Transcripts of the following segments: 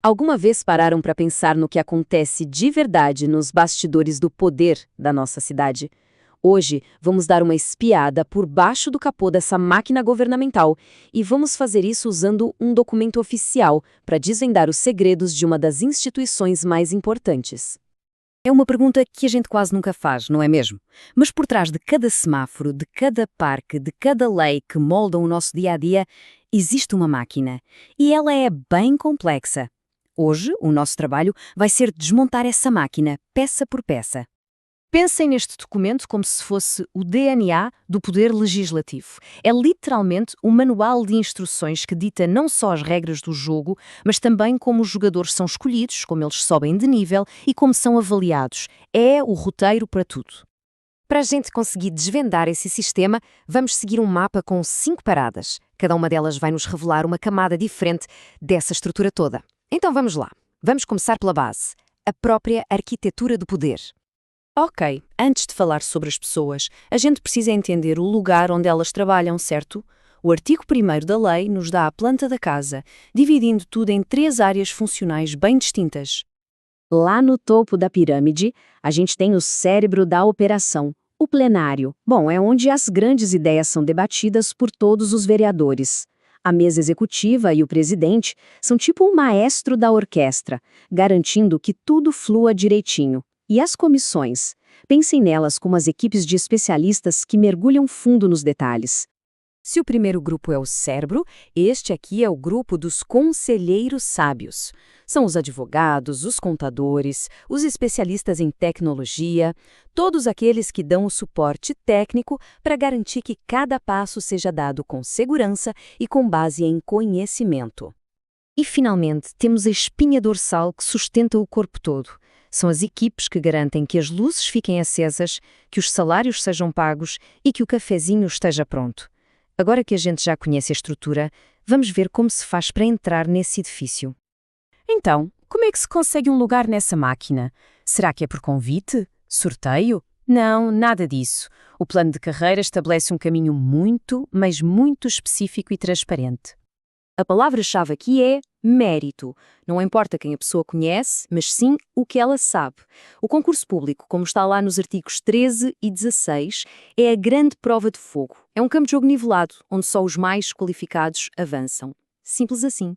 Alguma vez pararam para pensar no que acontece de verdade nos bastidores do poder da nossa cidade? Hoje, vamos dar uma espiada por baixo do capô dessa máquina governamental e vamos fazer isso usando um documento oficial para desvendar os segredos de uma das instituições mais importantes. É uma pergunta que a gente quase nunca faz, não é mesmo? Mas por trás de cada semáforo, de cada parque, de cada lei que moldam o nosso dia-a-dia, existe uma máquina. E ela é bem complexa. Hoje, o nosso trabalho vai ser desmontar essa máquina, peça por peça. Pensem neste documento como se fosse o DNA do Poder Legislativo. É literalmente um manual de instruções que dita não só as regras do jogo, mas também como os jogadores são escolhidos, como eles sobem de nível e como são avaliados. É o roteiro para tudo. Para a gente conseguir desvendar esse sistema, vamos seguir um mapa com 5 paradas. Cada uma delas vai nos revelar uma camada diferente dessa estrutura toda. Então vamos lá. Vamos começar pela base, a própria arquitetura do poder. Ok, antes de falar sobre as pessoas, a gente precisa entender o lugar onde elas trabalham, certo? O artigo 1º da lei nos dá a planta da casa, dividindo tudo em 3 áreas funcionais bem distintas. Lá no topo da pirâmide, a gente tem o cérebro da operação, o plenário. Bom, é onde as grandes ideias são debatidas por todos os vereadores. A mesa executiva e o presidente são tipo o maestro da orquestra, garantindo que tudo flua direitinho. E as comissões? Pensem nelas como as equipes de especialistas que mergulham fundo nos detalhes. Se o primeiro grupo é o cérebro, este aqui é o grupo dos conselheiros sábios. São os advogados, os contadores, os especialistas em tecnologia, todos aqueles que dão o suporte técnico para garantir que cada passo seja dado com segurança e com base em conhecimento. E, finalmente, temos a espinha dorsal que sustenta o corpo todo. São as equipes que garantem que as luzes fiquem acesas, que os salários sejam pagos e que o cafezinho esteja pronto. Agora que a gente já conhece a estrutura, vamos ver como se faz para entrar nesse edifício. Então, como é que se consegue um lugar nessa máquina? Será que é por convite? Sorteio? Não, nada disso. O plano de carreira estabelece um caminho muito, mas muito específico e transparente. A palavra-chave aqui é mérito. Não importa quem a pessoa conhece, mas sim o que ela sabe. O concurso público, como está lá nos artigos 13 e 16, é a grande prova de fogo. É um campo de jogo nivelado, onde só os mais qualificados avançam. Simples assim.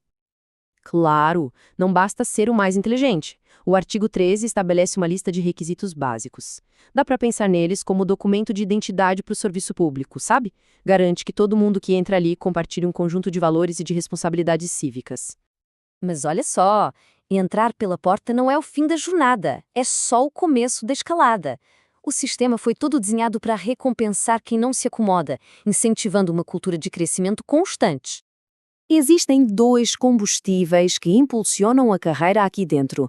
Claro, não basta ser o mais inteligente. O artigo 13 estabelece uma lista de requisitos básicos. Dá para pensar neles como documento de identidade para o serviço público, sabe? Garante que todo mundo que entra ali compartilhe um conjunto de valores e de responsabilidades cívicas. Mas olha só, entrar pela porta não é o fim da jornada, é só o começo da escalada. O sistema foi todo desenhado para recompensar quem não se acomoda, incentivando uma cultura de crescimento constante. Existem 2 combustíveis que impulsionam a carreira aqui dentro.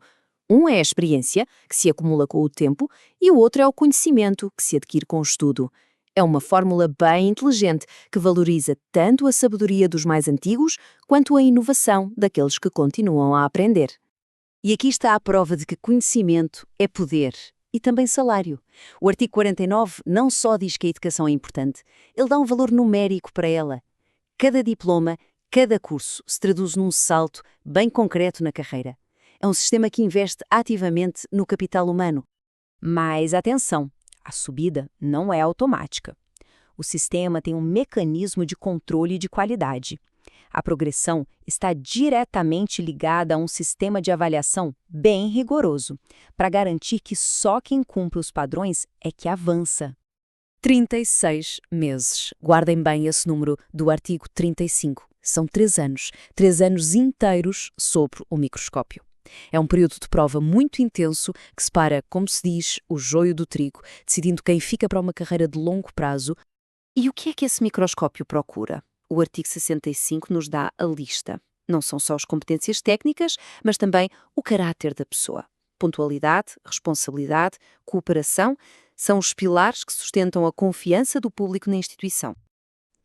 Um é a experiência, que se acumula com o tempo, e o outro é o conhecimento, que se adquire com o estudo. É uma fórmula bem inteligente que valoriza tanto a sabedoria dos mais antigos quanto a inovação daqueles que continuam a aprender. E aqui está a prova de que conhecimento é poder e também salário. O artigo 49 não só diz que a educação é importante, ele dá um valor numérico para ela. Cada diploma, cada curso se traduz num salto bem concreto na carreira. É um sistema que investe ativamente no capital humano. Mas atenção, a subida não é automática. O sistema tem um mecanismo de controle de qualidade. A progressão está diretamente ligada a um sistema de avaliação bem rigoroso, para garantir que só quem cumpre os padrões é que avança. 36 meses. Guardem bem esse número do artigo 35. São 3 anos. 3 anos inteiros sob o microscópio. É um período de prova muito intenso que separa, como se diz, o joio do trigo, decidindo quem fica para uma carreira de longo prazo. E o que é que esse microscópio procura? O artigo 65 nos dá a lista. Não são só as competências técnicas, mas também o caráter da pessoa. Pontualidade, responsabilidade, cooperação são os pilares que sustentam a confiança do público na instituição.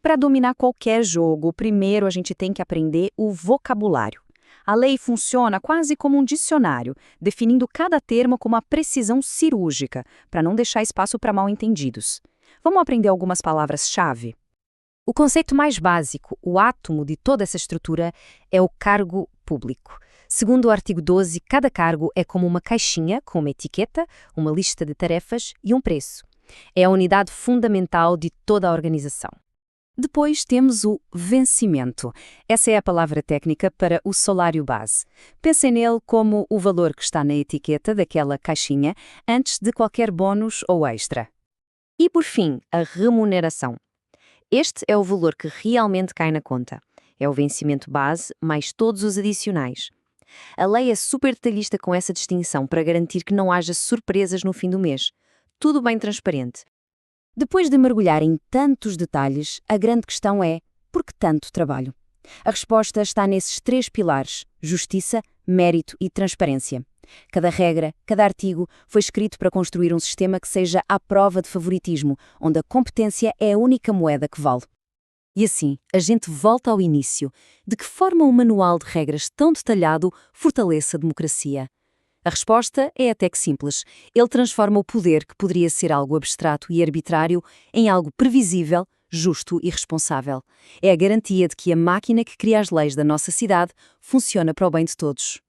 Para dominar qualquer jogo, primeiro a gente tem que aprender o vocabulário. A lei funciona quase como um dicionário, definindo cada termo com uma precisão cirúrgica, para não deixar espaço para mal-entendidos. Vamos aprender algumas palavras-chave? O conceito mais básico, o átomo de toda essa estrutura, é o cargo público. Segundo o artigo 12, cada cargo é como uma caixinha com uma etiqueta, uma lista de tarefas e um preço. É a unidade fundamental de toda a organização. Depois temos o vencimento. Essa é a palavra técnica para o salário base. Pensem nele como o valor que está na etiqueta daquela caixinha antes de qualquer bônus ou extra. E por fim, a remuneração. Este é o valor que realmente cai na conta. É o vencimento base mais todos os adicionais. A lei é super detalhista com essa distinção para garantir que não haja surpresas no fim do mês. Tudo bem transparente. Depois de mergulhar em tantos detalhes, a grande questão é: por que tanto trabalho? A resposta está nesses 3 pilares: justiça, mérito e transparência. Cada regra, cada artigo foi escrito para construir um sistema que seja à prova de favoritismo, onde a competência é a única moeda que vale. E assim, a gente volta ao início. De que forma um manual de regras tão detalhado fortalece a democracia? A resposta é até que simples. Ele transforma o poder, que poderia ser algo abstrato e arbitrário, em algo previsível, justo e responsável. É a garantia de que a máquina que cria as leis da nossa cidade funciona para o bem de todos.